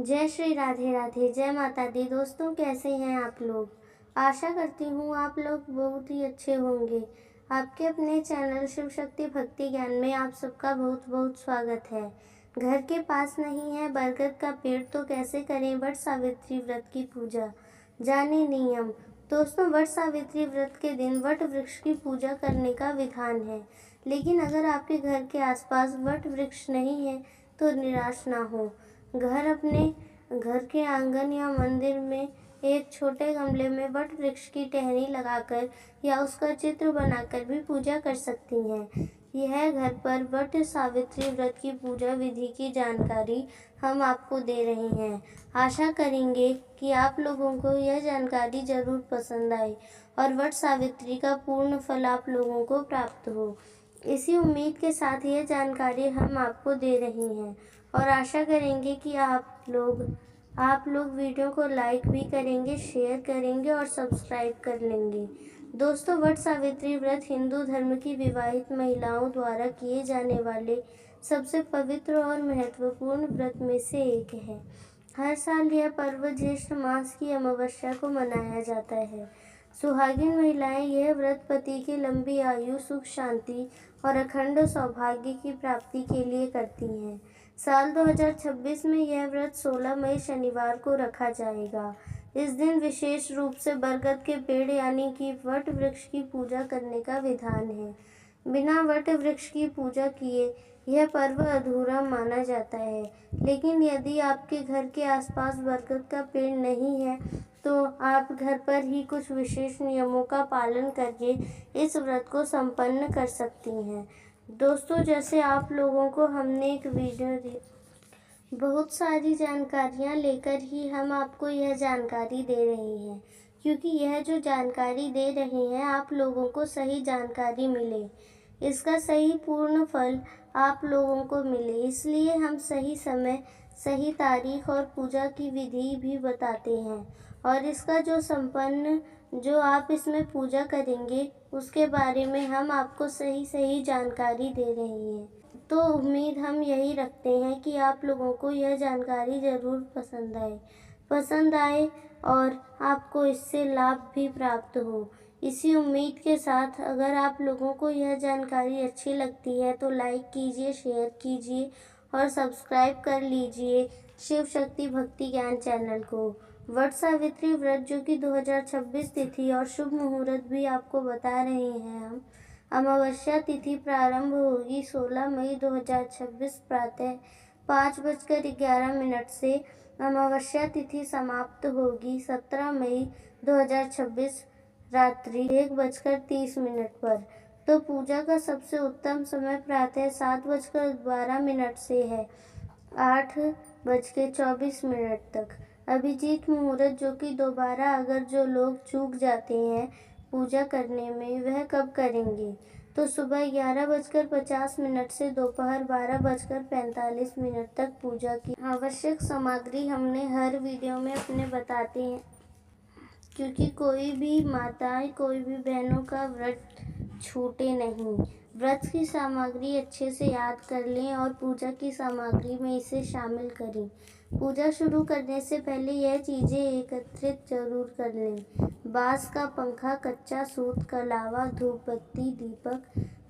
जय श्री राधे राधे, जय माता दी। दोस्तों, कैसे हैं आप लोग? आशा करती हूँ आप लोग बहुत ही अच्छे होंगे। आपके अपने चैनल शिव शक्ति भक्ति ज्ञान में आप सबका बहुत बहुत स्वागत है। घर के पास नहीं है बरगद का पेड़ तो कैसे करें वट सावित्री व्रत की पूजा, जाने नियम। दोस्तों, वट सावित्री व्रत के दिन वट वृक्ष की पूजा करने का विधान है, लेकिन अगर आपके घर के आसपास वट वृक्ष नहीं है तो निराश ना हो। अपने घर के आंगन या मंदिर में एक छोटे गमले में वट वृक्ष की टहनी लगाकर या उसका चित्र बनाकर भी पूजा कर सकती हैं। यह घर पर वट सावित्री व्रत की पूजा विधि की जानकारी हम आपको दे रहे हैं। आशा करेंगे कि आप लोगों को यह जानकारी जरूर पसंद आए और वट सावित्री का पूर्ण फल आप लोगों को प्राप्त हो। इसी उम्मीद के साथ यह जानकारी हम आपको दे रहे हैं और आशा करेंगे कि आप लोग वीडियो को लाइक भी करेंगे, शेयर करेंगे और सब्सक्राइब कर लेंगे। दोस्तों, वट सावित्री व्रत हिंदू धर्म की विवाहित महिलाओं द्वारा किए जाने वाले सबसे पवित्र और महत्वपूर्ण व्रत में से एक है। हर साल यह पर्व ज्येष्ठ मास की अमावस्या को मनाया जाता है। सुहागिन महिलाएं यह व्रत पति की लंबी आयु, सुख शांति और अखंड सौभाग्य की प्राप्ति के लिए करती हैं। साल 2026 में यह व्रत 16 मई शनिवार को रखा जाएगा। इस दिन विशेष रूप से बरगद के पेड़ यानी कि वट वृक्ष की पूजा करने का विधान है। बिना वट वृक्ष की पूजा किए यह पर्व अधूरा माना जाता है, लेकिन यदि आपके घर के आसपास बरगद का पेड़ नहीं है तो आप घर पर ही कुछ विशेष नियमों का पालन करके इस व्रत को संपन्न कर सकती हैं। दोस्तों, जैसे आप लोगों को हमने एक वीडियो दी, बहुत सारी जानकारियाँ लेकर ही हम आपको यह जानकारी दे रहे हैं, क्योंकि यह जो जानकारी दे रहे हैं आप लोगों को सही जानकारी मिले, इसका सही पूर्ण फल आप लोगों को मिले, इसलिए हम सही समय, सही तारीख और पूजा की विधि भी बताते हैं और इसका जो आप इसमें पूजा करेंगे उसके बारे में हम आपको सही जानकारी दे रहे हैं। तो उम्मीद हम यही रखते हैं कि आप लोगों को यह जानकारी ज़रूर पसंद आए और आपको इससे लाभ भी प्राप्त हो। इसी उम्मीद के साथ अगर आप लोगों को यह जानकारी अच्छी लगती है तो लाइक कीजिए, शेयर कीजिए और सब्सक्राइब कर लीजिए शिव शक्ति भक्ति ज्ञान चैनल को। वट सावित्री व्रत जो कि 2026 तिथि और शुभ मुहूर्त भी आपको बता रहे हैं हम। अमावस्या तिथि प्रारंभ होगी 16 मई 2026 प्रातः 5:11 से। अमावस्या तिथि समाप्त होगी 17 मई 2026 रात्रि 1:30 पर। तो पूजा का सबसे उत्तम समय प्रातः 7:12 से है 8:24 तक। अभिजीत मुहूर्त जो कि दोबारा अगर जो लोग चूक जाते हैं पूजा करने में वह कब करेंगे, तो सुबह 11:50 से दोपहर 12:45 तक पूजा की आवश्यक सामग्री हमने हर वीडियो में अपने बताते हैं, क्योंकि कोई भी माताएं, कोई भी बहनों का व्रत छूटे नहीं। व्रत की सामग्री अच्छे से याद कर लें और पूजा की सामग्री में इसे शामिल करें। पूजा शुरू करने से पहले यह चीज़ें एकत्रित जरूर कर लें। बांस का पंखा, कच्चा सूत, कलावा, धूप बत्ती, दीपक,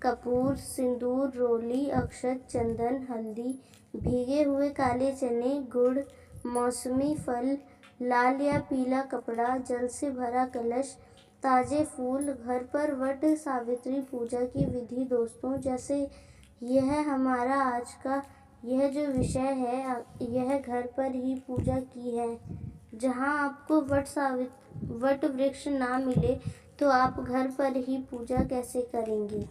कपूर, सिंदूर, रोली, अक्षत, चंदन, हल्दी, भीगे हुए काले चने, गुड़, मौसमी फल, लाल या पीला कपड़ा, जल से भरा कलश, ताजे फूल। घर पर वट सावित्री पूजा की विधि। दोस्तों, जैसे यह हमारा आज का यह जो विषय है, यह घर पर ही पूजा की है। जहां आपको वट वृक्ष ना मिले तो आप घर पर ही पूजा कैसे करेंगे।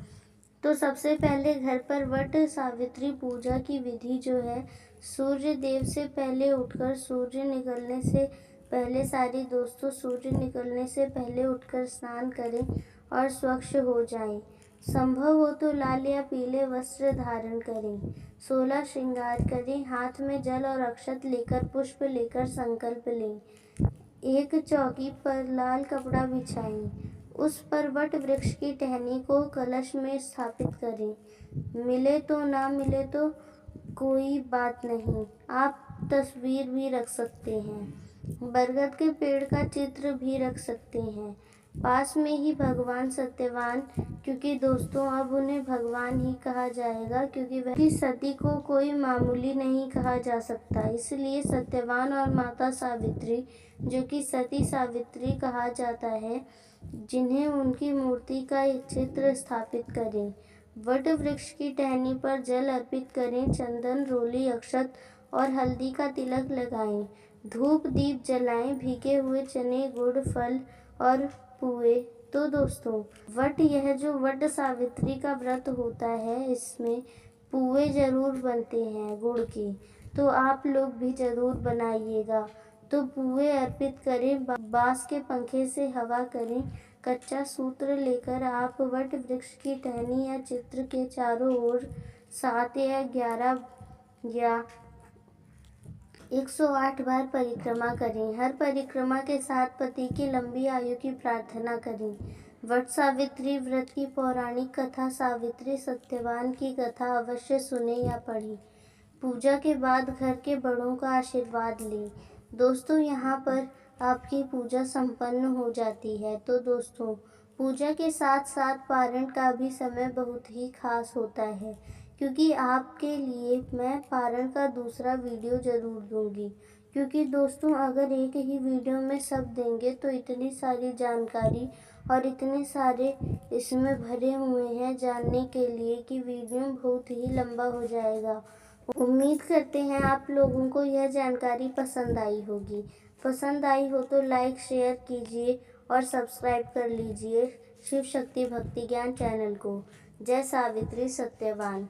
तो सबसे पहले घर पर वट सावित्री पूजा की विधि जो है, सूर्य देव से पहले उठकर सूर्य निकलने से पहले उठकर स्नान करें और स्वच्छ हो जाएं। संभव हो तो लाल या पीले वस्त्र धारण करें। 16 श्रृंगार करें। हाथ में जल और अक्षत लेकर, पुष्प लेकर संकल्प लें। एक चौकी पर लाल कपड़ा बिछाएं, उस पर वट वृक्ष की टहनी को कलश में स्थापित करें। मिले तो ना मिले तो कोई बात नहीं, आप तस्वीर भी रख सकते हैं। बरगद के पेड़ का चित्र भी रख सकते हैं। पास में ही भगवान सत्यवान, क्योंकि दोस्तों अब उन्हें भगवान ही कहा जाएगा, क्योंकि वह सती को कोई मामूली नहीं कहा जा सकता। इसलिए सत्यवान और माता सावित्री, जो कि सती सावित्री कहा जाता है, जिन्हें उनकी मूर्ति का एक चित्र स्थापित करें। वट वृक्ष की टहनी पर जल अर्पित करें, चंदन, रोली, अक्षत और हल्दी का तिलक लगाएं, धूप दीप जलाएं, भीगे हुए चने, गुड़, फल और पुए। तो दोस्तों, यह जो वट सावित्री का व्रत होता है, इसमें पुए जरूर बनते हैं गुड़ के, तो आप लोग भी जरूर बनाइएगा। तो पुए अर्पित करें, बांस के पंखे से हवा करें, कच्चा सूत्र लेकर आप वट वृक्ष की टहनी या चित्र के चारों ओर 7 या 11 या 108 बार परिक्रमा करें। हर परिक्रमा के साथ पति की लंबी आयु की प्रार्थना करें। वट सावित्री व्रत की पौराणिक कथा, सावित्री सत्यवान की कथा अवश्य सुने या पढ़ें। पूजा के बाद घर के बड़ों का आशीर्वाद लें। दोस्तों, यहाँ पर आपकी पूजा संपन्न हो जाती है। तो दोस्तों, पूजा के साथ साथ पारण का भी समय बहुत ही खास होता है, क्योंकि आपके लिए मैं पारण का दूसरा वीडियो ज़रूर दूंगी। क्योंकि दोस्तों, अगर एक ही वीडियो में सब देंगे तो इतनी सारी जानकारी और इतने सारे इसमें भरे हुए हैं जानने के लिए कि वीडियो बहुत ही लंबा हो जाएगा। उम्मीद करते हैं आप लोगों को यह जानकारी पसंद आई होगी। पसंद आई हो तो लाइक शेयर कीजिए और सब्सक्राइब कर लीजिए शिव शक्ति भक्ति ज्ञान चैनल को। जय सावित्री सत्यवान।